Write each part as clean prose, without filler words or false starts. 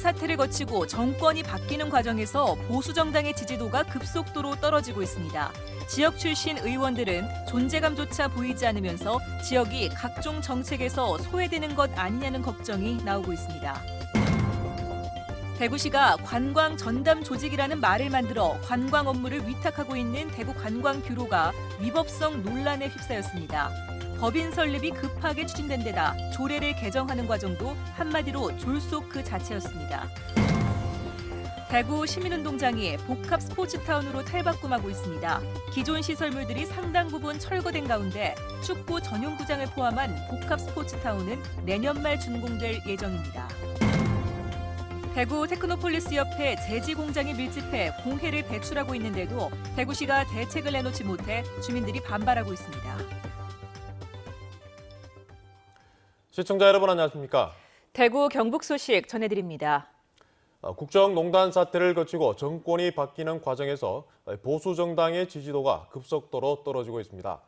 사태를 거치고 정권이 바뀌는 과정에서 보수 정당의 지지도가 급속도로 떨어지고 있습니다. 지역 출신 의원들은 존재감조차 보이지 않으면서 지역이 각종 정책에서 소외되는 것 아니냐는 걱정이 나오고 있습니다. 대구시가 관광 전담 조직이라는 말을 만들어 관광 업무를 위탁하고 있는 대구관광뷰로가 위법성 논란에 휩싸였습니다. 법인 설립이 급하게 추진된 데다 조례를 개정하는 과정도 한마디로 졸속 그 자체였습니다. 대구 시민운동장이 복합 스포츠타운으로 탈바꿈하고 있습니다. 기존 시설물들이 상당 부분 철거된 가운데 축구 전용구장을 포함한 복합 스포츠타운은 내년 말 준공될 예정입니다. 대구 테크노폴리스협회 제지 공장이 밀집해 공해를 배출하고 있는데도 대구시가 대책을 내놓지 못해 주민들이 반발하고 있습니다. 시청자 여러분 안녕하십니까? 대구 경북 소식 전해드립니다. 국정농단 사태를 거치고 정권이 바뀌는 과정에서 보수 정당의 지지도가 급속도로 떨어지고 있습니다.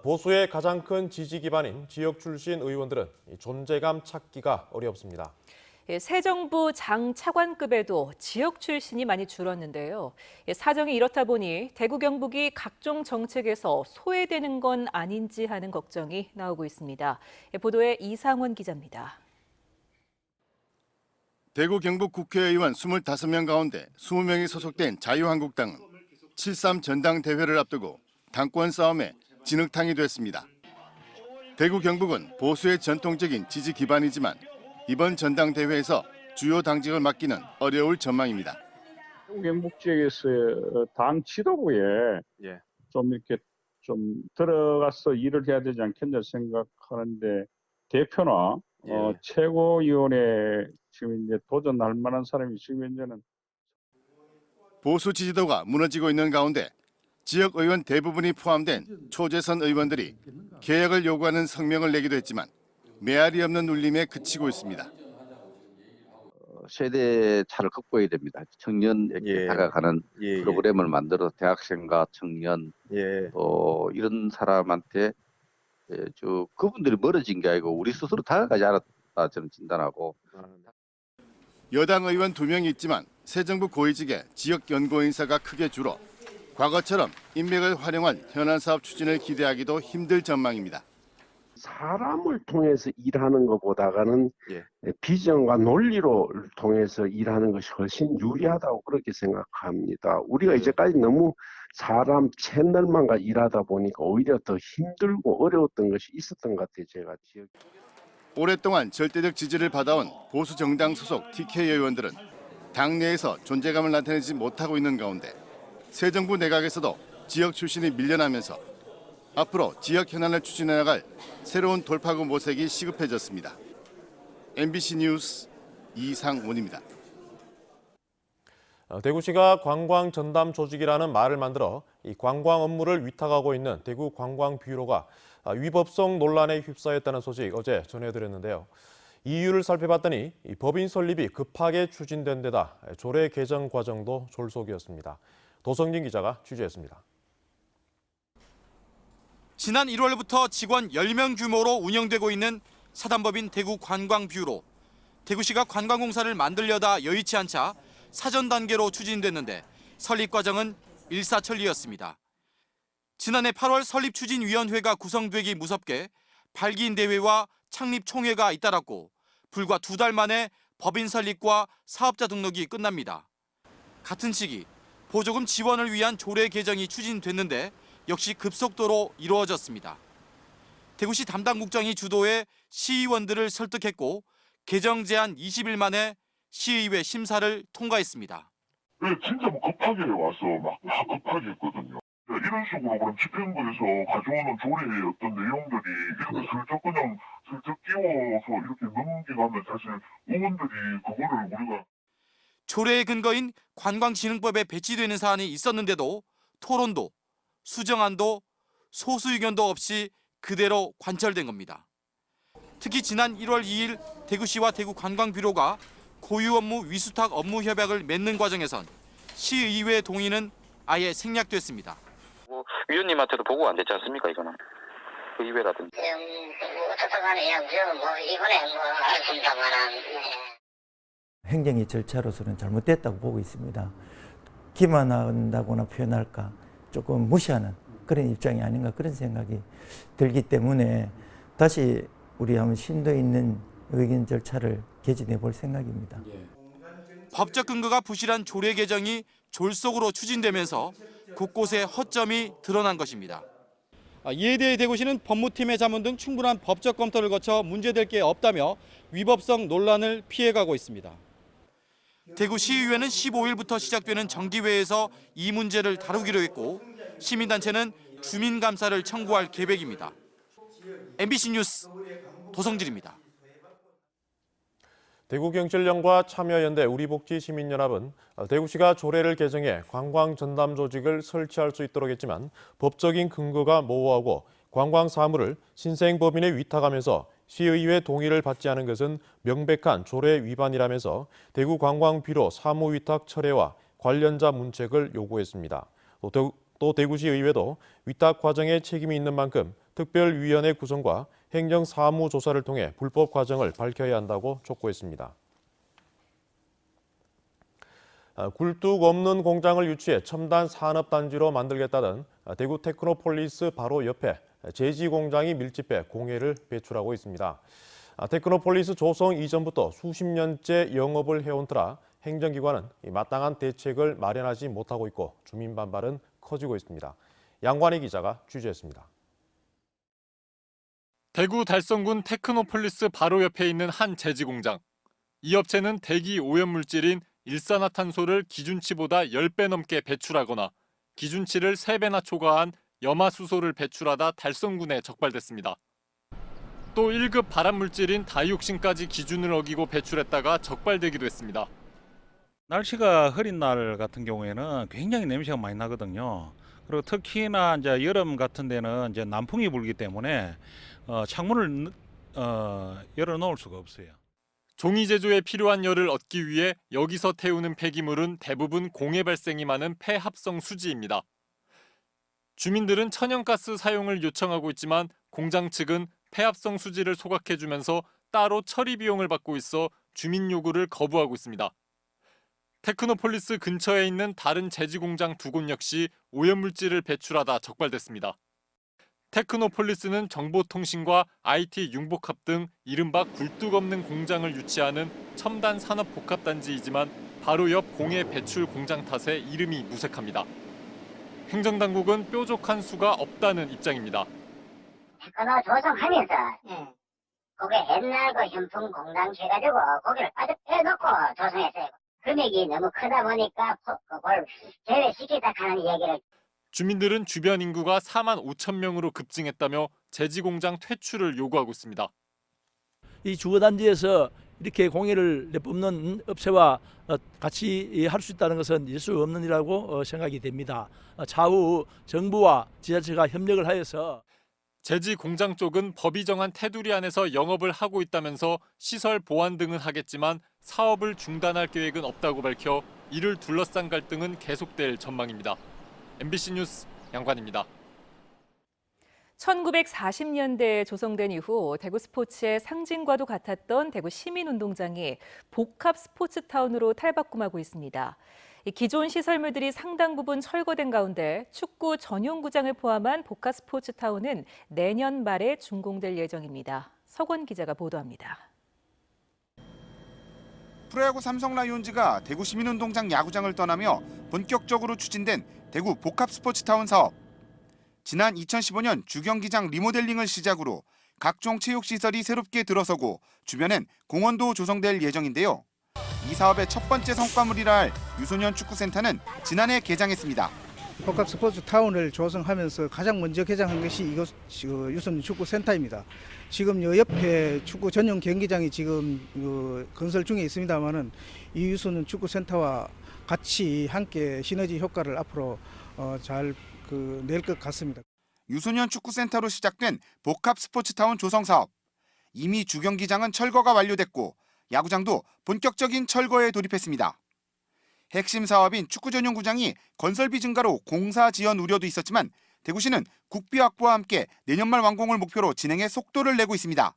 보수의 가장 큰 지지 기반인 지역 출신 의원들은 존재감 찾기가 어렵습니다. 새 정부 장 차관급에도 지역 출신이 많이 줄었는데요. 사정이 이렇다 보니 대구 경북이 각종 정책에서 소외되는 건 아닌지 하는 걱정이 나오고 있습니다. 보도에 이상원 기자입니다. 대구 경북 국회의원 25명 가운데 20명이 소속된 자유한국당은 7.3 전당대회를 앞두고 당권 싸움에 진흙탕이 됐습니다. 대구 경북은 보수의 전통적인 지지 기반이지만 이번 전당대회에서 주요 당직을 맡기는 어려울 전망입니다. 경북 지역에서 당 지도부에 좀 이렇게 좀 들어가서 일을 해야 되지 않겠냐 생각하는데 대표나 최고위원회 지금 이제 도전할 만한 사람이 지금 현재는 보수 지지도가 무너지고 있는 가운데 지역 의원 대부분이 포함된 초재선 의원들이 개혁을 요구하는 성명을 내기도 했지만 메아리 없는 울림에 그치고 있습니다. 세대 차를 극복해야 됩니다. 청년에게 다가가는 프로그램을 만들어 대학생과 청년 또 이런 사람한테 그분들이 멀어진 게 아니고 우리 스스로 다가가지 않았다 저는 진단하고. 여당 의원 2명이 있지만 새 정부 고위직에 지역 연고 인사가 크게 줄어 과거처럼 인맥을 활용한 현안 사업 추진을 기대하기도 힘들 전망입니다. 사람을 통해서 일하는 것보다는 비전과 논리로 통해서 일하는 것이 훨씬 유리하다고 그렇게 생각합니다. 우리가 이제까지 너무 사람 채널만과 일하다 보니까 오히려 더 힘들고 어려웠던 것이 있었던 것 같아요. 제가 지역. 오랫동안 절대적 지지를 받아온 보수 정당 소속 TK 의원들은 당내에서 존재감을 나타내지 못하고 있는 가운데 새 정부 내각에서도 지역 출신이 밀려나면서 앞으로 지역 현안을 추진해 나갈 새로운 돌파구 모색이 시급해졌습니다. MBC 뉴스 이상원입니다. 대구시가 관광 전담 조직이라는 말을 만들어 이 관광 업무를 위탁하고 있는 대구관광뷰로가 위법성 논란에 휩싸였다는 소식 어제 전해드렸는데요. 이유를 살펴봤더니 이 법인 설립이 급하게 추진된 데다 조례 개정 과정도 졸속이었습니다. 도성진 기자가 취재했습니다. 지난 1월부터 직원 10명 규모로 운영되고 있는 사단법인 대구관광뷰로. 대구시가 관광공사를 만들려다 여의치 않자 사전 단계로 추진됐는데 설립 과정은 일사천리였습니다. 지난해 8월 설립추진위원회가 구성되기 무섭게 발기인 대회와 창립 총회가 잇따랐고 불과 2달 만에 법인 설립과 사업자 등록이 끝납니다. 같은 시기 보조금 지원을 위한 조례 개정이 추진됐는데 역시 급속도로 이루어졌습니다. 대구시 담당 국장이 주도해 시의원들을 설득했고 개정 제한 20일 만에 시의회 심사를 통과했습니다. 네, 진짜 급하게 와서 막 급하게 했거든요. 이런 식으로 그럼 집행부에서 가져오는 조례의 어떤 내용들이 이렇게 슬쩍 끼워서 이렇게 넘겨가면 사실 의원들이 그거를 우리가 조례의 근거인 관광진흥법에 배치되는 사안이 있었는데도 토론도 수정안도 소수 의견도 없이 그대로 관철된 겁니다. 특히 지난 1월 2일 대구시와 대구관광뷰로가 고유 업무 위수탁 업무 협약을 맺는 과정에선 시의회 동의는 아예 생략됐습니다. 위원님한테도 보고가 안 됐지 않습니까, 이거는? 의회라든지. 어떻게 하는 이야기죠. 이번에 알겠습니다만은. 행정의 절차로서는 잘못됐다고 보고 있습니다. 기만한다거나 표현할까 조금 무시하는 그런 입장이 아닌가 그런 생각이 들기 때문에 다시 우리 한번 심도 있는 의견 절차를 개진해 볼 생각입니다. 법적 근거가 부실한 조례 개정이 졸속으로 추진되면서 곳곳에 허점이 드러난 것입니다. 이에 대해 대구시는 법무팀의 자문 등 충분한 법적 검토를 거쳐 문제될 게 없다며 위법성 논란을 피해가고 있습니다. 대구시의회는 15일부터 시작되는 정기회에서 이 문제를 다루기로 했고 시민단체는 주민감사를 청구할 계획입니다. MBC 뉴스 도성질입니다. 대구경찰청과 참여연대 우리복지시민연합은 대구시가 조례를 개정해 관광전담 조직을 설치할 수 있도록 했지만 법적인 근거가 모호하고 관광 사무를 신생법인에 위탁하면서 시의회 동의를 받지 않은 것은 명백한 조례 위반이라면서 대구관광비로 사무위탁 철회와 관련자 문책을 요구했습니다. 또 대구시의회도 위탁 과정에 책임이 있는 만큼 특별위원회 구성과 행정사무조사를 통해 불법 과정을 밝혀야 한다고 촉구했습니다. 굴뚝 없는 공장을 유치해 첨단 산업단지로 만들겠다던 대구 테크노폴리스 바로 옆에 제지 공장이 밀집해 공해를 배출하고 있습니다. 테크노폴리스 조성 이전부터 수십 년째 영업을 해온 터라 행정기관은 마땅한 대책을 마련하지 못하고 있고 주민 반발은 커지고 있습니다. 양관희 기자가 취재했습니다. 대구 달성군 테크노폴리스 바로 옆에 있는 한 제지 공장. 이 업체는 대기 오염물질인 일산화탄소를 기준치보다 10배 넘게 배출하거나 기준치를 3배나 초과한 염화수소를 배출하다 달성군에 적발됐습니다. 또 1급 발암물질인 다이옥신까지 기준을 어기고 배출했다가 적발되기도 했습니다. 날씨가 흐린 날 같은 경우에는 굉장히 냄새가 많이 나거든요. 그리고 특히나 이제 여름 같은 데는 이제 남풍이 불기 때문에 창문을 열어 놓을 수가 없어요. 종이 제조에 필요한 열을 얻기 위해 여기서 태우는 폐기물은 대부분 공해 발생이 많은 폐합성 수지입니다. 주민들은 천연가스 사용을 요청하고 있지만 공장 측은 폐합성 수지를 소각해주면서 따로 처리 비용을 받고 있어 주민 요구를 거부하고 있습니다. 테크노폴리스 근처에 있는 다른 제지 공장 2곳 역시 오염물질을 배출하다 적발됐습니다. 테크노폴리스는 정보통신과 IT 융복합 등 이른바 굴뚝 없는 공장을 유치하는 첨단 산업 복합단지이지만 바로 옆 공해 배출 공장 탓에 이름이 무색합니다. 행정당국은 뾰족한 수가 없다는 입장입니다. 테크노 조성하면서 그게 옛날 그 현풍 공장 해가지고 거기를 빠져 빼놓고 조성했어요. 금액이 너무 크다 보니까 그걸 제외시키다 하는 얘기를. 주민들은 주변 인구가 4만 5천 명으로 급증했다며 제지 공장 퇴출을 요구하고 있습니다. 이 주거단지에서 이렇게 공해를 내뿜는 업체와 같이 할 수 있다는 것은 있을 수 없는 일이라고 생각이 됩니다. 차후 정부와 지자체가 협력을 하여서 제지 공장 쪽은 법이 정한 테두리 안에서 영업을 하고 있다면서 시설 보완 등은 하겠지만 사업을 중단할 계획은 없다고 밝혀 이를 둘러싼 갈등은 계속될 전망입니다. MBC 뉴스 양관입니다. 1940년대에 조성된 이후 대구 스포츠의 상징과도 같았던 대구 시민운동장이 복합 스포츠타운으로 탈바꿈하고 있습니다. 기존 시설물들이 상당 부분 철거된 가운데 축구 전용구장을 포함한 복합 스포츠타운은 내년 말에 준공될 예정입니다. 석원 기자가 보도합니다. 프로야구 삼성 라이온즈가 대구 시민운동장 야구장을 떠나며 본격적으로 추진된 대구 복합 스포츠타운 사업. 지난 2015년 주경기장 리모델링을 시작으로 각종 체육시설이 새롭게 들어서고 주변엔 공원도 조성될 예정인데요. 이 사업의 첫 번째 성과물이라 할 유소년 축구센터는 지난해 개장했습니다. 복합 스포츠타운을 조성하면서 가장 먼저 개장한 것이 이곳 유소년 축구센터입니다. 지금 옆에 축구 전용 경기장이 지금 건설 중에 있습니다만은 이 유소년 축구센터와 같이 함께 시너지 효과를 앞으로 잘 낼 것 같습니다. 유소년 축구센터로 시작된 복합 스포츠타운 조성 사업. 이미 주경기장은 철거가 완료됐고 야구장도 본격적인 철거에 돌입했습니다. 핵심 사업인 축구 전용구장이 건설비 증가로 공사 지연 우려도 있었지만 대구시는 국비 확보와 함께 내년 말 완공을 목표로 진행에 속도를 내고 있습니다.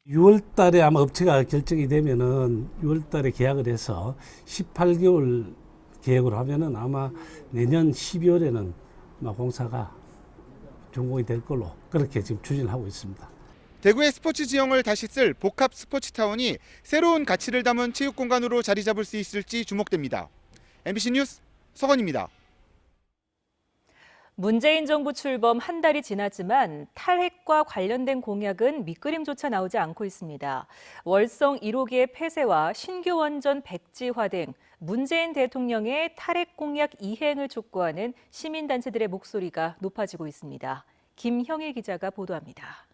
6월 달에 아마 업체가 결정이 되면은 6월 달에 계약을 해서 18개월 계획으로 하면은 아마 내년 12월에는 공사가 준공이 될 걸로 그렇게 지금 추진하고 있습니다. 대구의 스포츠 지형을 다시 쓸 복합 스포츠타운이 새로운 가치를 담은 체육공간으로 자리 잡을 수 있을지 주목됩니다. MBC 뉴스 서건입니다. 문재인 정부 출범 한 달이 지났지만 탈핵과 관련된 공약은 밑그림조차 나오지 않고 있습니다. 월성 1호기의 폐쇄와 신규 원전 백지화 등 문재인 대통령의 탈핵 공약 이행을 촉구하는 시민단체들의 목소리가 높아지고 있습니다. 김형일 기자가 보도합니다.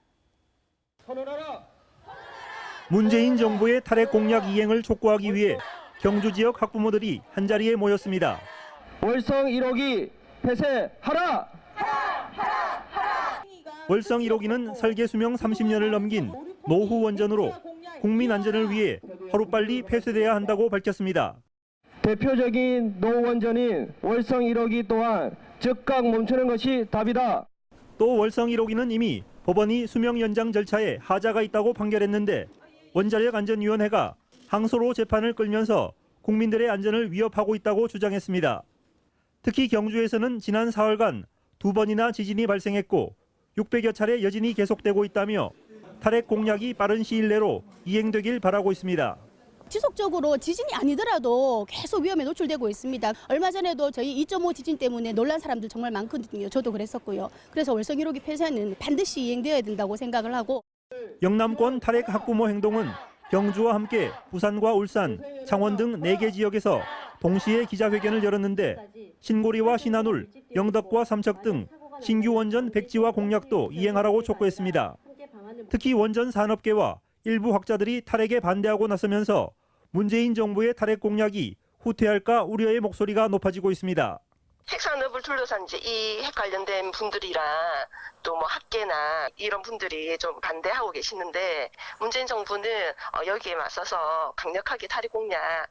문재인 정부의 탈핵 공약 이행을 촉구하기 위해 경주 지역 학부모들이 한자리에 모였습니다. 월성 1호기 폐쇄하라! 월성 1호기는 설계 수명 30년을 넘긴 노후 원전으로 국민 안전을 위해 하루빨리 폐쇄돼야 한다고 밝혔습니다. 대표적인 노후 원전인 월성 1호기 또한 즉각 멈추는 것이 답이다. 또 월성 1호기는 이미 법원이 수명 연장 절차에 하자가 있다고 판결했는데 원자력안전위원회가 항소로 재판을 끌면서 국민들의 안전을 위협하고 있다고 주장했습니다. 특히 경주에서는 지난 4월간 2번이나 지진이 발생했고 600여 차례 여진이 계속되고 있다며 탈핵 공약이 빠른 시일 내로 이행되길 바라고 있습니다. 지속적으로 지진이 아니더라도 계속 위험에 노출되고 있습니다. 얼마 전에도 저희 2.5 지진 때문에 놀란 사람들 정말 많거든요. 저도 그랬었고요. 그래서 월성 1호기 폐쇄는 반드시 이행되어야 된다고 생각을 하고. 영남권 탈핵 학부모 행동은 경주와 함께 부산과 울산, 창원 등 4개 지역에서 동시에 기자회견을 열었는데 신고리와 신한울, 영덕과 삼척 등 신규 원전 백지화 공약도 이행하라고 촉구했습니다. 특히 원전 산업계와 일부 학자들이 탈핵에 반대하고 나서면서 문재인 정부의 탈핵 공약이 후퇴할까 우려의 목소리가 높아지고 있습니다. 핵산업을 둘러싼 이제 이 핵 관련된 분들이랑 또 뭐 학계나 이런 분들이 좀 반대하고 계시는데 문재인 정부는 여기에 맞서서 강력하게 탈핵 공약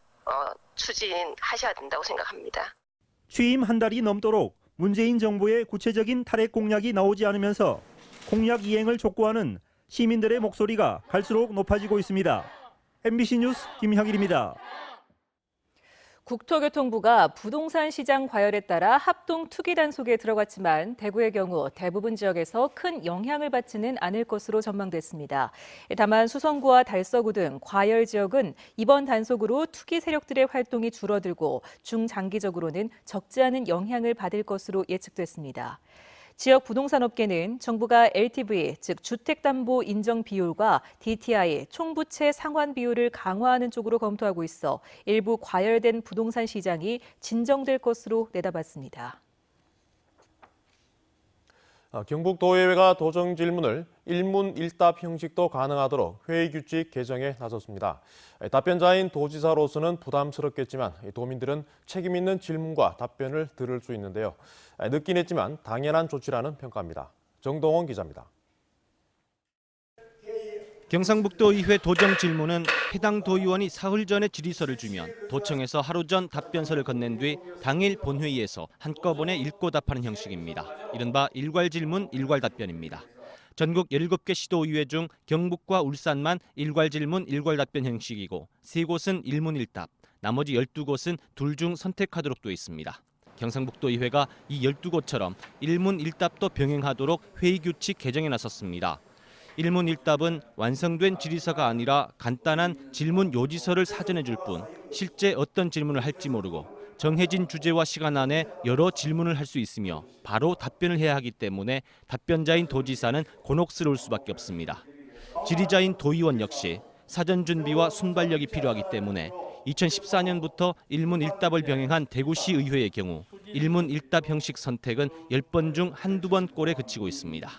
추진하셔야 된다고 생각합니다. 취임 한 달이 넘도록 문재인 정부의 구체적인 탈핵 공약이 나오지 않으면서 공약 이행을 촉구하는 시민들의 목소리가 갈수록 높아지고 있습니다. MBC 뉴스 김형일입니다. 국토교통부가 부동산 시장 과열에 따라 합동 투기 단속에 들어갔지만 대구의 경우 대부분 지역에서 큰 영향을 받지는 않을 것으로 전망됐습니다. 다만 수성구와 달서구 등 과열 지역은 이번 단속으로 투기 세력들의 활동이 줄어들고 중장기적으로는 적지 않은 영향을 받을 것으로 예측됐습니다. 지역 부동산 업계는 정부가 LTV, 즉 주택담보 인정 비율과 DTI, 총부채 상환 비율을 강화하는 쪽으로 검토하고 있어 일부 과열된 부동산 시장이 진정될 것으로 내다봤습니다. 경북도의회가 도정 질문을 일문일답 형식도 가능하도록 회의 규칙 개정에 나섰습니다. 답변자인 도지사로서는 부담스럽겠지만 도민들은 책임 있는 질문과 답변을 들을 수 있는데요. 늦긴 했지만 당연한 조치라는 평가입니다. 정동원 기자입니다. 경상북도의회 도정 질문은 해당 도의원이 사흘 전에 질의서를 주면 도청에서 하루 전 답변서를 건넨 뒤 당일 본회의에서 한꺼번에 읽고 답하는 형식입니다. 이른바 일괄 질문, 일괄 답변입니다. 전국 17개 시도의회 중 경북과 울산만 일괄 질문, 일괄 답변 형식이고 3곳은 일문일답, 나머지 12곳은 둘 중 선택하도록 돼 있습니다. 경상북도의회가 이 12곳처럼 일문일답도 병행하도록 회의 규칙 개정에 나섰습니다. 일문일답은 완성된 질의서가 아니라 간단한 질문 요지서를 사전에 줄 뿐 실제 어떤 질문을 할지 모르고 정해진 주제와 시간 안에 여러 질문을 할 수 있으며 바로 답변을 해야 하기 때문에 답변자인 도지사는 곤혹스러울 수밖에 없습니다. 질의자인 도의원 역시 사전 준비와 순발력이 필요하기 때문에 2014년부터 일문일답을 병행한 대구시 의회의 경우 일문일답 형식 선택은 10번 중 한두 번 꼴에 그치고 있습니다.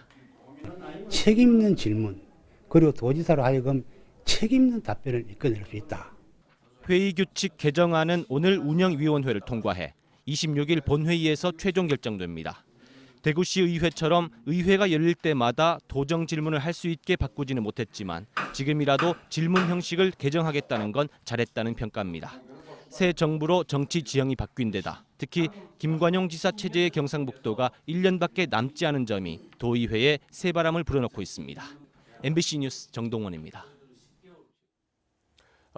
책임 있는 질문, 그리고 도지사로 하여금 책임 있는 답변을 이끌어낼 수 있다. 회의 규칙 개정안은 오늘 운영위원회를 통과해 26일 본회의에서 최종 결정됩니다. 대구시 의회처럼 의회가 열릴 때마다 도정 질문을 할 수 있게 바꾸지는 못했지만 지금이라도 질문 형식을 개정하겠다는 건 잘했다는 평가입니다. 새 정부로 정치 지형이 바뀐 데다 특히 김관용 지사 체제의 경상북도가 1년밖에 남지 않은 점이 도의회에 새바람을 불어넣고 있습니다. MBC 뉴스 정동원입니다.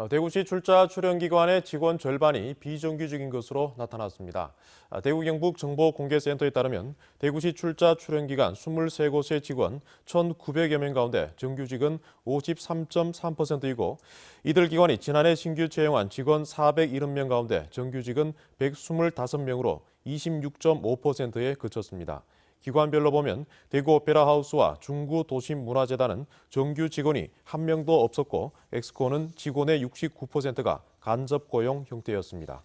대구시 출자 출연기관의 직원 절반이 비정규직인 것으로 나타났습니다. 대구 경북 정보공개센터에 따르면 대구시 출자 출연기관 23곳의 직원 1,900여 명 가운데 정규직은 53.3%이고 이들 기관이 지난해 신규 채용한 직원 470명 가운데 정규직은 125명으로 26.5%에 그쳤습니다. 기관별로 보면 대구 오페라하우스와 중구도심문화재단은 정규 직원이 한 명도 없었고 엑스코는 직원의 69%가 간접 고용 형태였습니다.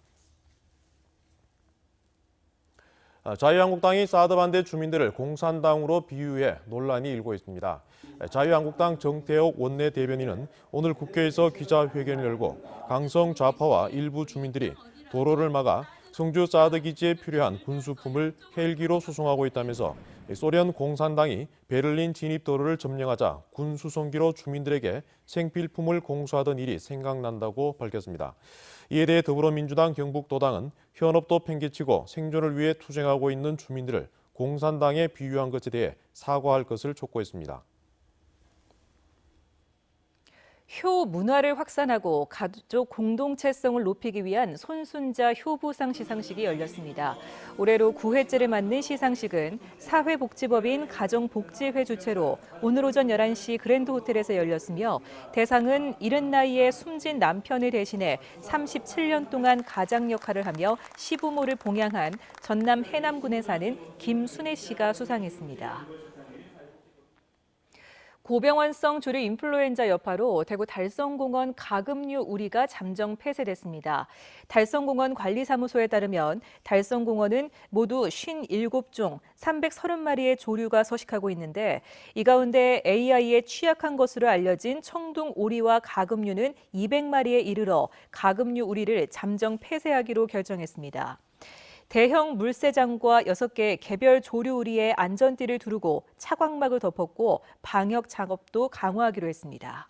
자유한국당이 사드 반대 주민들을 공산당으로 비유해 논란이 일고 있습니다. 자유한국당 정태욱 원내대변인은 오늘 국회에서 기자회견을 열고 강성 좌파와 일부 주민들이 도로를 막아 성주 사드 기지에 필요한 군수품을 헬기로 수송하고 있다면서 소련 공산당이 베를린 진입도로를 점령하자 군수송기로 주민들에게 생필품을 공수하던 일이 생각난다고 밝혔습니다. 이에 대해 더불어민주당 경북도당은 현업도 팽개치고 생존을 위해 투쟁하고 있는 주민들을 공산당에 비유한 것에 대해 사과할 것을 촉구했습니다. 효 문화를 확산하고 가족 공동체성을 높이기 위한 손순자 효부상 시상식이 열렸습니다. 올해로 9회째를 맞는 시상식은 사회복지법인 가정복지회 주최로 오늘 오전 11시 그랜드 호텔에서 열렸으며 대상은 이른 나이에 숨진 남편을 대신해 37년 동안 가장 역할을 하며 시부모를 봉양한 전남 해남군에 사는 김순애 씨가 수상했습니다. 고병원성 조류 인플루엔자 여파로 대구 달성공원 가금류 우리가 잠정 폐쇄됐습니다. 달성공원 관리사무소에 따르면 달성공원은 모두 57종 330마리의 조류가 서식하고 있는데 이 가운데 AI에 취약한 것으로 알려진 청둥 오리와 가금류는 200마리에 이르러 가금류 우리를 잠정 폐쇄하기로 결정했습니다. 대형 물새장과 6개 개별 조류우리에 안전띠를 두르고 차광막을 덮었고 방역 작업도 강화하기로 했습니다.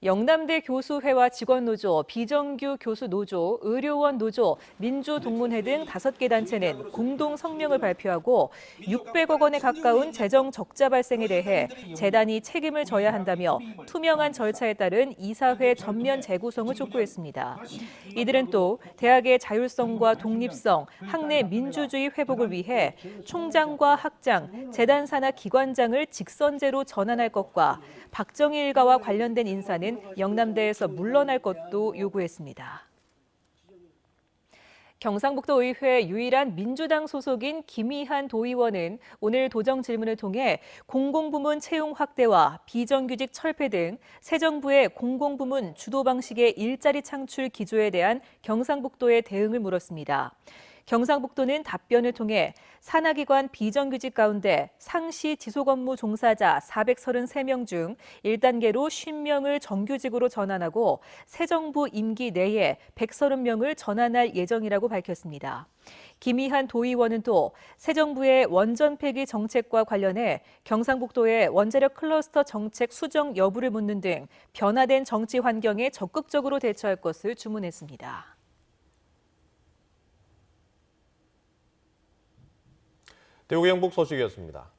영남대 교수회와 직원노조, 비정규 교수노조, 의료원 노조, 민주동문회 등 5개 단체는 공동 성명을 발표하고 600억 원에 가까운 재정 적자 발생에 대해 재단이 책임을 져야 한다며 투명한 절차에 따른 이사회 전면 재구성을 촉구했습니다. 이들은 또 대학의 자율성과 독립성, 학내 민주주의 회복을 위해 총장과 학장, 재단 산하 기관장을 직선제로 전환할 것과 박정희 일가와 관련된 인사는 영남대에서 물러날 것도 요구했습니다. 경상북도 의회 유일한 민주당 소속인 김희한 도의원은 오늘 도정 질문을 통해 공공부문 채용 확대와 비정규직 철폐 등 새 정부의 공공부문 주도 방식의 일자리 창출 기조에 대한 경상북도의 대응을 물었습니다. 경상북도는 답변을 통해 산하기관 비정규직 가운데 상시 지속업무 종사자 433명 중 1단계로 50명을 정규직으로 전환하고 새 정부 임기 내에 130명을 전환할 예정이라고 밝혔습니다. 김희한 도의원은 또 새 정부의 원전 폐기 정책과 관련해 경상북도의 원자력 클러스터 정책 수정 여부를 묻는 등 변화된 정치 환경에 적극적으로 대처할 것을 주문했습니다. 대구 경북 소식이었습니다.